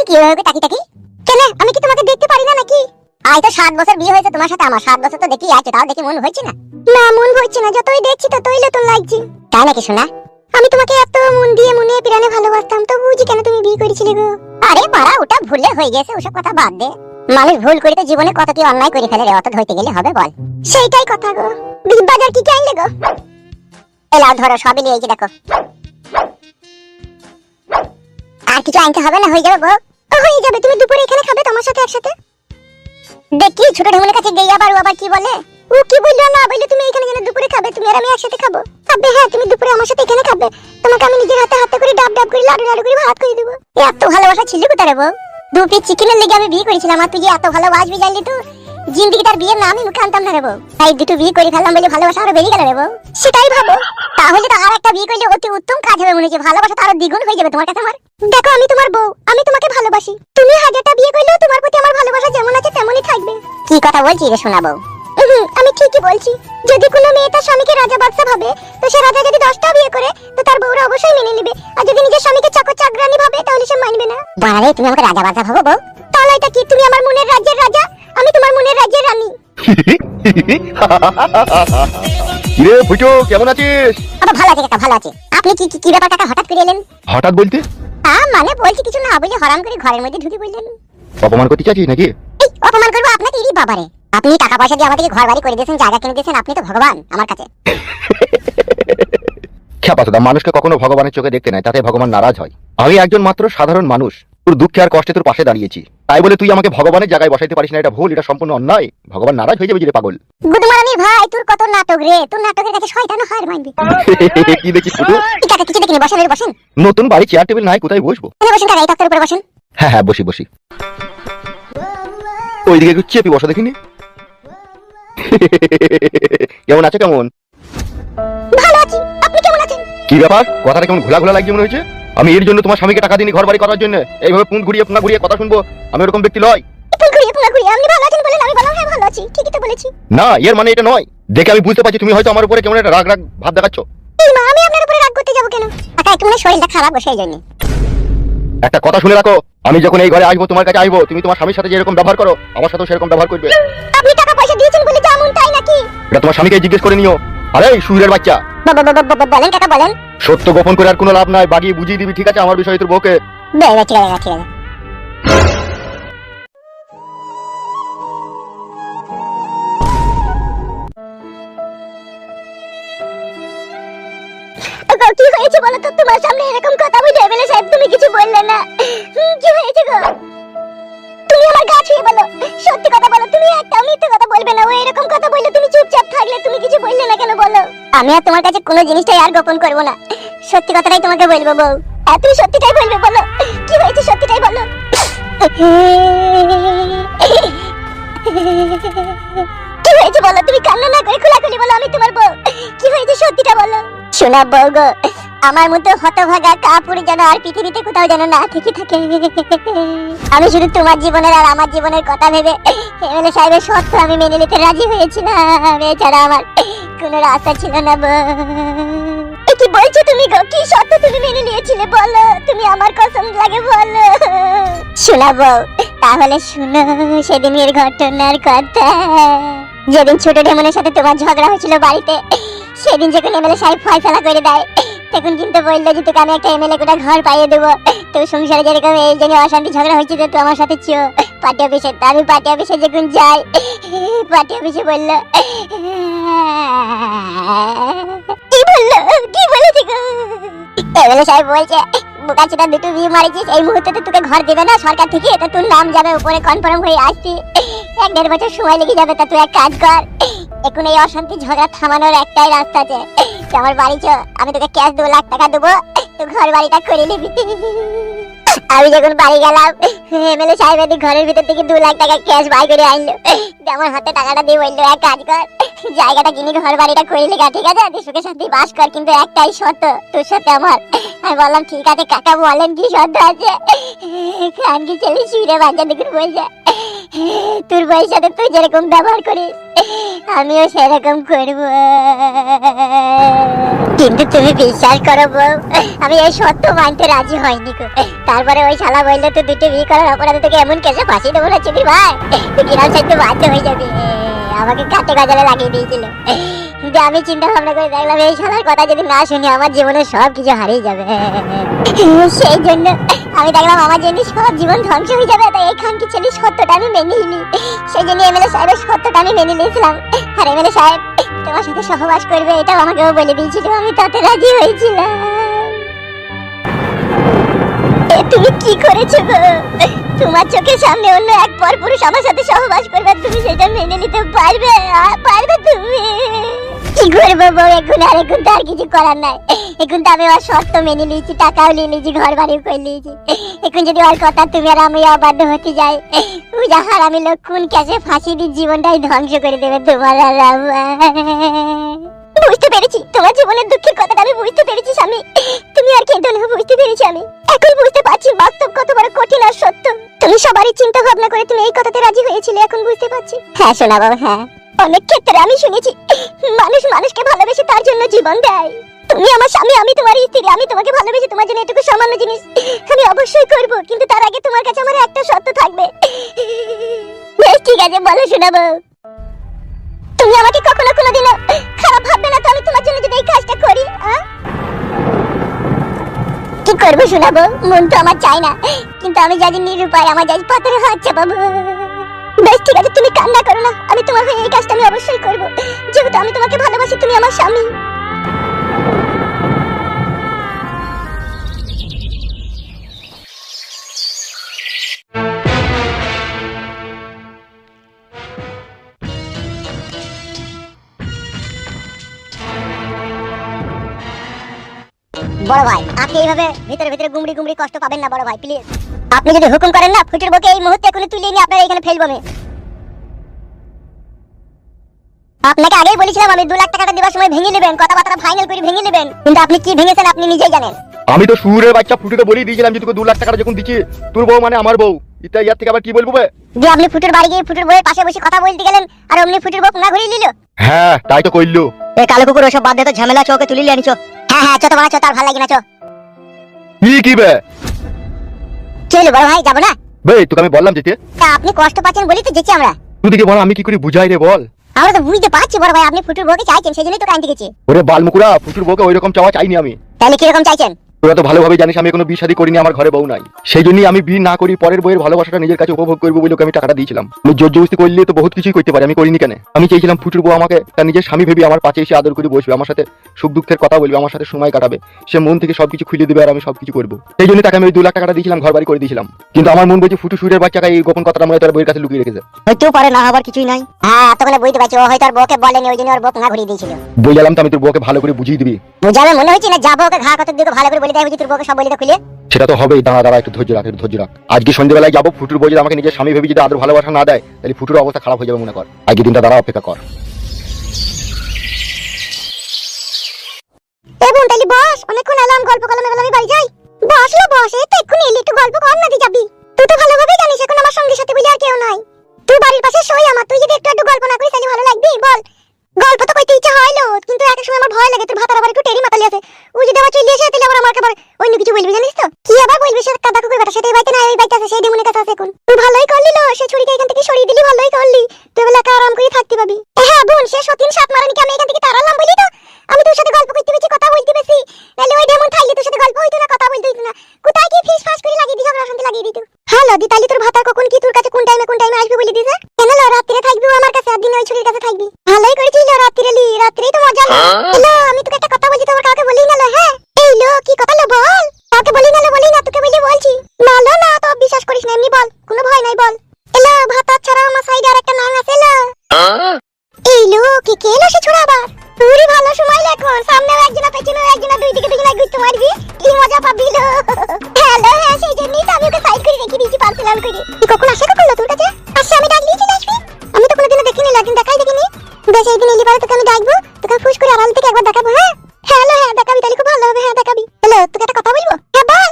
দেখছি কি হবে টাকি টাকি। কেন আমি কি তোমাকে দেখতে পারি না নাকি? আজ তো 7 বছর বিয়ে হয়েছে তোমার সাথে আমার, 7 বছর তো দেখি আছে, তাও দেখে মন হচ্ছে না। না মন হচ্ছে না, যতই দেখছি ততই নতুন লাগছে। তাই নাকি শোনা? আমি তোমাকে এত মন দিয়ে মনে প্রাণে ভালোবাসতাম, তো বুঝি কেন তুমি বিয়ে করেছিলে গো? আরে বাড়া, ওটা ভুলে হয়ে গেছে, ওসব কথা বাদ দে। মানুষ ভুল করে তো জীবনে কত কি অন্যায় করে ফেলে রে, অত ধরতে গেলে হবে বল? সেইটাই কথা গো। বাজার কি কি আনলে গো? এলাও ধরো, সবই নিয়ে এই যে দেখো। আর কিছু আনতে হবে না, হয়ে যাবে গো? হয়ে যাবে, তুমি দুপুরে এখানে খাবে তোমার সাথে একসাথে। দেখি ছোট ঢেমুনের কাছে গিয়ে আবার কি বলে। ও কি বললো না বললো তুমি এখানে যেন দুপুরে খাবে, তুমি আর আমি একসাথে খাবো। আবে হ্যাঁ, তুমি দুপুরে আমার সাথে এখানে খাবে, তোমাকে আমি নিজের হাতে হাতে করে ডাব ডাব করে লাডু লাডু করে ভাত করে দেবো। এত ভালোবাসা ছিল কোথায় বউ? 2 পিস চিকেনের লেগে আমি বিয়ে করেছিলাম, আর তুই যে এত ভালোবাসবি জানলি তো জিন্দিগি তার বিয়ের নামই মুখে আনতাম না রে বউ। তাই 2টো বিয়ে করে ফেললাম বলে ভালোবাসা আরো বেড়ে গেল রে বউ। সেটাই ভাবো, তাহলে তো আর একটা বিয়ে করলে অতি উত্তম কাজ হবে মনে হচ্ছে, ভালোবাসা তো আরো দ্বিগুণ হয়ে যাবে তোমার কাছে আমার। দেখো আমি তোমার বউ, আমি তোমাকে ভালোবাসি, তুমি 1000টা বিয়ে করলেও তোমার প্রতি আমার ভালোবাসা যেমন আছে তেমনই থাকবে। কি কথা বলছিস রে সোনা বউ? আমি ঠিকই বলছি। যদি কোনো মেয়ে তার স্বামীকে রাজা বাদশা ভাবে, তো সে রাজা যদি 10টা বিয়ে করে তো তার বউরা অবশ্যই মেনে নেবে, আর যদি নিজের স্বামীকে চাকর চাকরানি ভাবে তাহলে সে মানবে না। বাড়ারে, তুমি আমাকে রাজা বাদশা ভাবো বউ? তাহলে এটা কি, তুমি আমার মনের রাজ্যের রাজা, আমি তোমার মনের রাজ্যের রানী। কিরে ফুটো, কেমন আছিস? আবার ভালো আছে কাকা, ভালো আছে। আপনি কি কি ব্যাপার কাকা, হঠাৎ করে এলেন? হঠাৎ বলতে? মানে বলছি কিছু না বলে হরাম করে ঘরের মধ্যে ঢুকে বললেন। অপমান করতে চাচ্ছিস নাকি? এই অপমান করবো আপনাকে? ইরি বাবারে, আপনি টাকা পয়সা দিয়ে আমাদেরকে ঘর বাড়ি করে দিয়েছেন, জায়গা কিনে দিয়েছেন, আপনি তো ভগবান আমার কাছে। খ্যাপাতোদা, মানুষকে কখনো ভগবানের চোখে দেখতে নাই, তাতে ভগবান নারাজ হয়। আমি একজন মাত্র সাধারণ মানুষ, তোর দুঃখে আর কষ্টে তোর পাশে দাঁড়িয়েছি, তাই বলে তুই আমাকে ভগবানের জায়গায় বসাইতে পারিস না, এটা ভুল, এটা সম্পূর্ণ অন্যায়। ভগবান নারাজ হয়ে যাবে যে পাগল। গুদমারানির ভাই, তোর কত নাটক রে, তোর নাটকের কাছে শয়তানও হার মানবে। কি দেখিস ফুটো? কি কাকা, কিছু দেখিনি, বসেন বসেন। নতুন বাড়ি চেয়ার টেবিল নাই, কোথায় বসবো? এখানে বসেন কাকা, এই তক্তার উপরে বসেন। হ্যাঁ হ্যাঁ, বসি বসি। ওইদিকে একটু চেপি বসা দেখিনি। কেমন আছে? কেমন? ভালো আছি, আপনি কেমন আছেন? কি ব্যাপার, কথাটা কেমন ঘোলা ঘোলা লাগছে মনে হচ্ছে? আমি এর জন্য তোমার স্বামীকে টাকা দিইনি ঘর বাড়ি করার জন্য, এইভাবে পুন ঘুরিয়ে পুনা ঘুরিয়ে কথা শুনবো? আমি ওরকম ব্যক্তি নয়। আপনি ভালো আছেন বলেন, আমি বললাম হ্যাঁ ভালো আছি, ঠিকই তো বলেছি। না, এর মানে এটা নয়। দেখে আমি বুঝতে পারছি তুমি হয়তো আমার উপরে কেমন একটা রাগ রাগ ভাব দেখাচ্ছ। এই মা, আমি আপনার উপরে রাগ করতে যাব কেন? কাকা একটু মনে শরীরটা খারাপ, সেই জন্য। একটা কথা শুনে রাখো, আমি যখন এই ঘরে আসবো, তোমার কাছে আসবো, তুমি তোমার স্বামীর সাথে যেরকম ব্যবহার করো আমার সাথেও সেরকম ব্যবহার করবে। আপনি টাকা পয়সা দিয়েছেন বলে যেমন তাই নাকি? এটা তোমার স্বামীকে জিজ্ঞেস করে নিও। আরে সুরের বাচ্চা, বলেন কাকা বলেন। সত্য গোপন করে আর কোনো লাভ নাই, বাগিয়ে বুঝিয়ে দিবি, ঠিক আছে, আমার বিষয়ে তোর বউকে। ঠিক আছে ঠিক আছে। কি হয়েছে বলো তো? তোমার সামনে এরকম কথা বলে এমএলএ সাহেব তুমি কিছু বললে না, কি হয়েছে গো? তুমি আমার গা ছুঁয়ে বলো, সত্যি কথা বলো, তুমি একটা মিথ্যে কথা বলবে না। ও এরকম কথা বললে তুমি চুপচাপ থাকলে, তুমি কিছু বললে না কেন বলো? আমি আর তোমার কাছে কোনো জিনিসটাই আর গোপন করব না, সত্যি কথাটাই তোমাকে বলবো বউ। তুমি সত্যিটাই বলবে, বলো কি হয়েছে, সত্যিটাই বলো। কি হয়েছে বলো, তুমি কান্না না করে খোলাখুলি বলো, আমি তোমার বউ। কি হয়েছে সত্যিটা বলো। শোনা বউ গো, আমার মতো হতভাগা কাপুরুষ যেন আর পৃথিবীতে কোথাও যেন না থেকে থাকে। আমি শুধু তোমার জীবনের আর আমার জীবনের কথা ভেবে এমএলএ সাহেবের শর্ত আমি মেনে নিতে রাজি হয়েছিলাম, এছাড়া আমার কোনো রাস্তা ছিল না বউ। কি বলছো তুমি গো, কি শর্ত তুমি মেনে নিয়েছিলে বলো, তুমি আমার কসম লাগে বলো। শোনা বউ, তাহলে শুনো সেদিনের ঘটনার কথা। যেদিন ছোট ঢেমনের সাথে তোমার ঝগড়া হয়েছিল বাড়িতে, সেদিন যখন এমএলএ সাহেব ফয়সালা করে দেয়, তখন কিন্তু বললো যে তোকে আমি একটা এমএলএ কোটা ঘর পাইয়ে দেবো। তো সংসারে যেরকম এই জন্য অশান্তি ঝগড়া হয়েছিল, তো আমার সাথে চিও পার্টি অফিসে। তো আমি পার্টি অফিসে যখন যাই, পার্টি অফিসে বললো, কি বললো, কি বলেছে গো? এমএলএ সাহেব বলছে, বোকাচোদা 2টো বিয়ে মারিছিস, এই মুহূর্তে তো তোকে ঘর দেবে না সরকার থেকে, তো তোর নাম যাবে উপরে কনফার্ম হয়ে আসছি, 1-1.5 বছর সময় লেগে যাবে। তা তুই এক কাজ কর, এখন এই অশান্তি ঝগড়া থামানোর একটাই রাস্তা আছে, তুই আমার বাড়ি চ, আমি তোকে ক্যাশ 2 লাখ টাকা দেবো, তুই ঘর বাড়িটা করে নিবি। আমি যখন বাড়ি গেলাম, এমএলএ সাহেব এদিক ঘরের ভিতর থেকে 2 লাখ টাকা ক্যাশ বাই করে আনলো, আমার হাতে টাকাটা দিয়ে বললো, এক কাজ কর, জায়গাটা কিনে ঘর বাড়িটা করে নিগা, ঠিক আছে, তুই সুখে শান্তি বাস কর, কিন্তু একটাই শর্ত তোর সাথে আমার। আমি বললাম ঠিক আছে কাকা, বলেন কি শর্ত আছে? খান কি ছেলে শুয়ে বাচ্চা দেখুন বলছে, তোর বউয়ের সাথে তুই যেরকম ব্যবহার করিস আমিও সেরকম করব। কিন্তু তুমি বিশ্বাস করো বউ, আমি এই সত্য মানতে রাজি হয়নি গো। তারপরে ওই শালা বললে তুই দুটো বিয়ে করার অপরাধে তোকে এমন কেসে ফাঁসি দেবো না চিনি ভাই, তুই গ্রাম সাইডে বাধ্য হয়ে যাবি। আমাকে কাটে গজালে লাগিয়ে দিয়েছিল। কিন্তু আমি চিন্তা ভাবনা করে দেখলাম এই শালার কথা যদি না শুনি আমার জীবনে সব কিছু হারিয়ে যাবে। সেই জন্য আমি দেখলাম আমার জন্য সব জীবন ধ্বংস হয়ে যাবে, তাই এই খানকি ছেলে সত্যটা আমি মেনে নিই। সেই জন্য এমএলএ সাহেবের সত্যটা আমি মেনে নিয়েছিলাম। আর এমএলএ সাহেব তোমার সাথে সহবাস করবে এটাও আমাকেও বলে দিয়েছিল, আমি তাতে রাজি হয়েছিলাম। তুমি কি করেছো গো? তোমার চোখের সামনে অন্য এক পরপুরুষ আমার সাথে সহবাস করবে, তুমি সেটা মেনে নিতে পারবে? পারবে তুমি? কি করবো বউ, এখন আর এখন তো আর কিছু করার নাই। এখন তো আমি ওর শর্ত মেনে নিয়েছি, টাকাও নিয়ে নিয়েছি, ঘর বাড়িও করে নিয়েছি। এখন যদি ওর কথা তুমি আর আমি অবাধ্য হতে যাই, যাহার আমি লোক কোন ক্যাসে ফাঁসি দিয়ে জীবনটাই ধ্বংস করে দেবে তোমার আর আমার। বুঝতে পেরেছি তোমার জীবনের দুঃখের কথাটা, আমি বুঝতে পেরেছি স্বামী। তুমি আর কেঁদো না, বুঝতে পেরেছি আমি। এখন বুঝতে পারছি বাস্তব কত বড় কঠিন আর সত্য। তুমি সবারই চিন্তা ভাবনা করে তুমি এই কথাতে রাজি হয়েছিলে, এখন বুঝতে পারছি। হ্যাঁ শোনা বাবা, হ্যাঁ অনেক ক্ষেত্রে আমি শুনেছি মানুষ মানুষকে ভালোবেসে তার জন্য জীবন দেয়। তুমি আমার স্বামী, আমি তোমার স্ত্রী, আমি তোমাকে ভালোবেসে তোমার জন্য এটুকু সামান্য জিনিস আমি অবশ্যই করব, কিন্তু তার আগে তোমার কাছে আমার একটা শর্ত থাকবে। বেশ ঠিক আছে, বলো শোনাবো। তুমি আমাকে কখনো কোনোদিনও খারাপ ভাববে না তো আমি তোমার জন্য যদি এই কাজটা করি? কি করবো শোনাবো, মন তো আমার চাই না, কিন্তু আমি যাই নিরুপায়, আমার যাই পাথরে হাত চাপাবো। বেশ ঠিক আছে, তুমি কান্না করো না, আমি তোমার হয়ে এই কাজটা আমি অবশ্যই করব, যেহেতু আমি তোমাকে ভালোবাসি, তুমি আমার স্বামী। বড় ভাই আপনি এইভাবে ভিতরে ভিতরে গুমড়ি গুমড়ি কষ্ট পাবেন না বড় ভাই, প্লিজ। আপনি যদি হুকুম করেন না, ফুটের বউকে এই মুহূর্তে এখনই তুলে নিয়ে আপনার এখানে ফেলবো আমি। আপনাকে আগেই বলেছিলাম আমি 2 লাখ টাকাটা দেওয়ার সময় ভেঙে নেবেন, কথাবার্তা ফাইনাল করে ভেঙে নেবেন, কিন্তু আপনি কি ভেঙেছেন আপনি নিজেই জানেন। আমি তো সুরের বাচ্চা ফুটুকে বলেই দিয়েছিলাম যে তোকে 2 লাখ টাকা যখন দিচ্ছি তোর বউ মানে আমার বউ, এটা ইয়ার থেকে আবার কি বলবো বে? যে আপনি ফুটের বাড়ি গিয়ে ফুটের বউয়ের পাশে বসে কথা বলতে গেলেন আর অমনি ফুটের বউ না ঘুরিয়ে নিল। হ্যাঁ তাই তো কইলো। এ কালো কুকুর ওসব বাদ দে তো, ঝামেলা চোখে তুলি নিয়ে আনিছো। হ্যাঁ হ্যাঁ চো, বানাচ্ছো তার ভালো লাগে না, চো। কি বে চলো বড় ভাই, যাবো না? বে তোকে আমি বললাম যেতে, তা আপনি কষ্ট পাচ্ছেন বলেই তো যেছি আমরা। তুই দিকে বল আমি কি করে বুঝাই রে বল। আমরা তো বুঝতে পারছি বড় ভাই, আপনি ফুটের বউকে চাইছেন, সেজন্যই তো কাইন্দি গেছি। ওরে বালমুকুরা, ফুটুর বউকে ওইরকম চাওয়া চাইনি আমি। তাহলে কি রকম চাইছেন? তোরা তো ভালোভাবে জানিস আমি কোনো বিয়ে শাদী করিনি, আমার ঘরে বউ নাই, সেই জন্যই আমি বিয়ে না করি পরের বউয়ের ভালোবাসাটা নিজের কাছে উপভোগ করবো বলে ওকে আমি টাকাটা দিয়েছিলাম। আমি জোর জবরদস্তি করলে তো বহুত কিছুই করতে পারি, আমি করিনি কেন? আমি চাইছিলাম ফুটুর বউ আমাকে তার নিজের স্বামী ভেবে আমার পাশে এসে আদর করে বসবে, আমার সাথে সুখ দুঃখের কথা বলবে, আমার সাথে সময় কাটাবে, সে মন থেকে সবকিছু খুলে দেবে আর আমি সবকিছু করবো। সেই জন্য তাকে আমি ওই 2 লাখ টাকাটা দিয়েছিলাম, ঘর বাড়ি করে দিয়েছিলাম। কিন্তু আমার মন বলছে ফুটু সুরের বাচ্চাকে এই গোপন কথাটা মনে তার বউয়ের কাছে লুকিয়ে রেখেছে। হইতেও পারে, না আবার কিছুই নাই। হ্যাঁ এতক্ষণে বুঝতে পারছি, ও হয়তো আর বউকে বলেনি, ওই জন্য ওর বউ না ঘুরিয়ে দিয়েছিল। বললাম তো আমি তোর বউকে ভালো করে বুঝিয়ে দিবি। বুঝাবে মনে হচ্ছে না, যাবো ওকে ঘা কত দিকে ভালো করে বলে দেয়, বুঝি তোর বউকে সব বলে খুলে। সেটা তো হবেই, দাঁড়া দাঁড়া একটু ধৈর্য রাখ, একটু ধৈর্য রাখ। আজকে সন্ধ্যেবেলায় যাবো, ফুটুর বউ যদি আমাকে নিজের স্বামী ভেবে যদি আদর ভালোবাসা না দেয় তাহলে ফুটুর অবস্থা খারাপ হয়ে যাবে মনে কর। আজকে দিনটা দাঁড়া, অপেক্ষা কর। এবং তাহলে বস, অনেকক্ষণ এলাম, গল্প কলমে গেলাম, আমি বাড়ি যাই। বস লো বস, এই তো এক্ষুনি এলি, একটু গল্প কর না, দি যাবি। তুই তো ভালোভাবেই জানিস এখন আমার সঙ্গী সাথে বলি আর কেউ নাই। তুই বাড়ির পাশে সই আমার, তুই যদি একটু একটু গল্প না করিস তাহলে ভালো লাগবে? বল। গল্প তো কইতে ইচ্ছা হইলো, কিন্তু এক সময় আমার ভয় লাগে, তোর ভাতার আবার একটু টেরি মাতালি আছে, ও যদি আবার চলে আসে তাহলে আবার আমাকে আবার অন্য কিছু বলবি, জানিস তো? কি আবার বলবি? সে কাদা কুকুর বেটা, সেটাই বাইতে না, ওই বাইতে আছে, সেই ডেমনের কাছে আছে এখন। তুই ভালোই করলি লো, সে ছুরিটা এখান থেকে সরিয়ে দিলি, ভালোই করলি, তুই বেলা আরাম করে থাকতে পাবি। হ্যাঁ বোন, সে সতীন সাত মারানি কি আমি এখান থেকে তাড়ালাম বলি তো আমি তোর সাথে গল্প করতে বেশি, কথা বলতে বেশি, নাহলে ওই ডেমন থাকলে তোর সাথে গল্প হইতো না, কথা বলতে হইতো না। কোথায় কি ফিস ফাস করে লাগিয়ে দিস, ঝগড়া শান্তি লাগিয়ে দিত। হ্যালো দি, তাহলে তোর ভাতার কখন কি তোর কাছে কোন টাইমে আসবে বলে দিস? কেন লো, রাত্রে থাকবি আমার কাছে, আর দিনে ওই ছুরির কাছে থাকবি। ভালোই করেছিস লো, রাত্রেলি, রাত্রেই তো মজা না। হ্যালো আমি তোকে একটা কথা বলছি, তোমার কাউকে বলি না লো। হ্যাঁ এই লো, কি কথা লো বল। কাউকে বলি না লো, বলি না, তোকে বলি বলছি। না লো না, তো বিশ্বাস করিস না, এমনি বল, কোনো ভয় নাই, বল। এলো ভাতার ছাড়া আমার সাইডে আর একটা নাম আছে লো। এই লো, কি কে এলো সে ছোড়া আবার? তুই ভালো সময় এখন, সামনেও একজন পেছনেও একজন, দুই দিকে দুজন ঘুরতে মারবি, কি মজা পাবি লো। হ্যালো হ্যাঁ, সেই জন্যই তো আমি ওকে সাইড করে রেখে দিয়েছি, পার্সেল করে। তুই কখন আসে, কখন তোর কাছে আসে? আমি ডাকলেই চলে আসবি? আমি তো কোনোদিনও দেখিনি, একদিন দেখাই দেখিনি। বেশ এই দিন এলি পারে তোকে আমি ডাকবো, তোকে ফুস করে আড়াল থেকে একবার দেখাবো। হ্যাঁ হ্যালো হ্যাঁ দেখাবি, তাহলে খুব ভালো হবে। হ্যাঁ দেখাবি। হ্যালো তোকে একটা কথা বলবো। হ্যাঁ বল।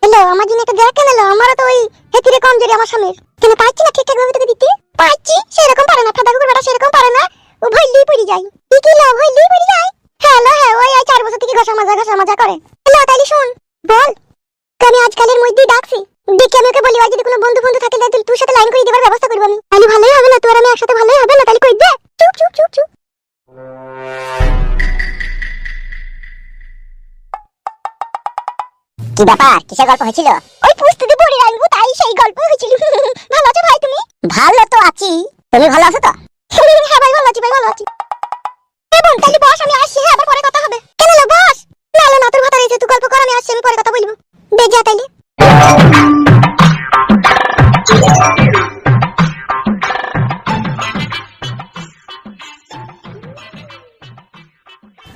হ্যালো আমার জন্য একটা দেখ কেন লো, আমারও তো ওই হেতিরে কম জোরে আমার স্বামীর কেন পাচ্ছি না ঠিকঠাক ভাবে তোকে দিতে পাচ্ছি সেরকম পারে না ফাদা কুকুর বেটা সেরকম পারে না ও ভইলেই পড়ে যায় কি লাভ ভইলেই পড়ে যায় হ্যালো হ্যাঁ ওই 4 বছর থেকে ঘষা মাজা করে হ্যালো তাইলে শুন বল আমি আজকালের মধ্যেই ডাকছি দেখি আমি ওকে বলি আর যদি কোনো বন্ধু থাকে তাহলে তোর সাথে লাইন করে দেবার ব্যবস্থা করব আমি তাহলে ভালোই হবে না তোর আমি একসাথে ভালোই হবে না তাহলে কই দে চুপ চুপ চুপ চুপ কি ব্যাপার কিসের গল্প হয়েছিল ওই পুস্তিতে পড়ে রাখবো তাই সেই গল্প হয়েছিল ভালো আছো ভাই তুমি ভালো তো আছি তুমি ভালো আছো তো হ্যাঁ ভাই ভালো আছি এবং তাহলে বস আমি আসছি হ্যাঁ আবার পরে কথা হবে কেন লো বস না তোর কথা রয়েছে তুই গল্প কর আমি আসছি আমি পরে কথা বলবো দে যা তাইলে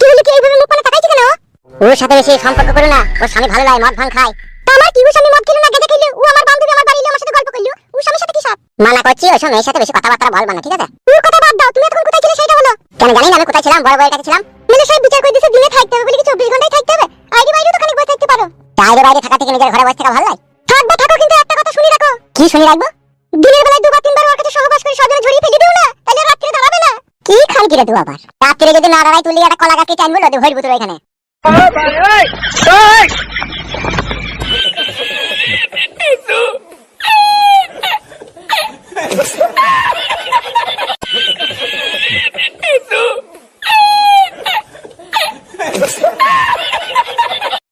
তুই কি এইভাবে মুখ পানে তাকাইছিস কেন ওর সাথে বেশি সম্পর্ক করো না ওর স্বামী ভালো লাগে মদ ভাঙ খায় আমার কি ওর স্বামী মদ খেলো না গেঁজে খেলো ও আমার বান্ধবী আমার বাড়ি এলো আমার সাথে গল্প করলো ওর স্বামীর সাথে কি সাথ মানা করছি ওই সময় সাথে বেশি কথাবার্তা বলবা না ঠিক আছে ওর কথা বাদ দাও তুমি এখন কোথায় ছিলে সেটা বলো কেন জানি না আমি কোথায় ছিলাম বড় বউয়ের কাছে ছিলাম মানে সব বিচার করে দিছে দিনে থাকতে হবে বলে কি 24 ঘন্টাই থাকতে হবে আইডি বাইরে তো খানিক বসে থাকতে পারো বাইরে থাকা থেকে নিজের ঘরে বসে থাকা ভালো লাগে থাকো কিন্তু একটা কথা শুনি রাখো কি শুনি রাখবো দিনের বেলায় দুবার তিনবার ওর কাছে সহবাস করে সজনে ঝরিয়ে ফেলে দিও না তাহলে রাত্রে দাঁড়াবে না কি খান কিরে তুই আবার রাত্রে যদি না দাঁড়াই তুই একটা কলা গাছকে চাইন বলো তুই ভরবো তোর এখানে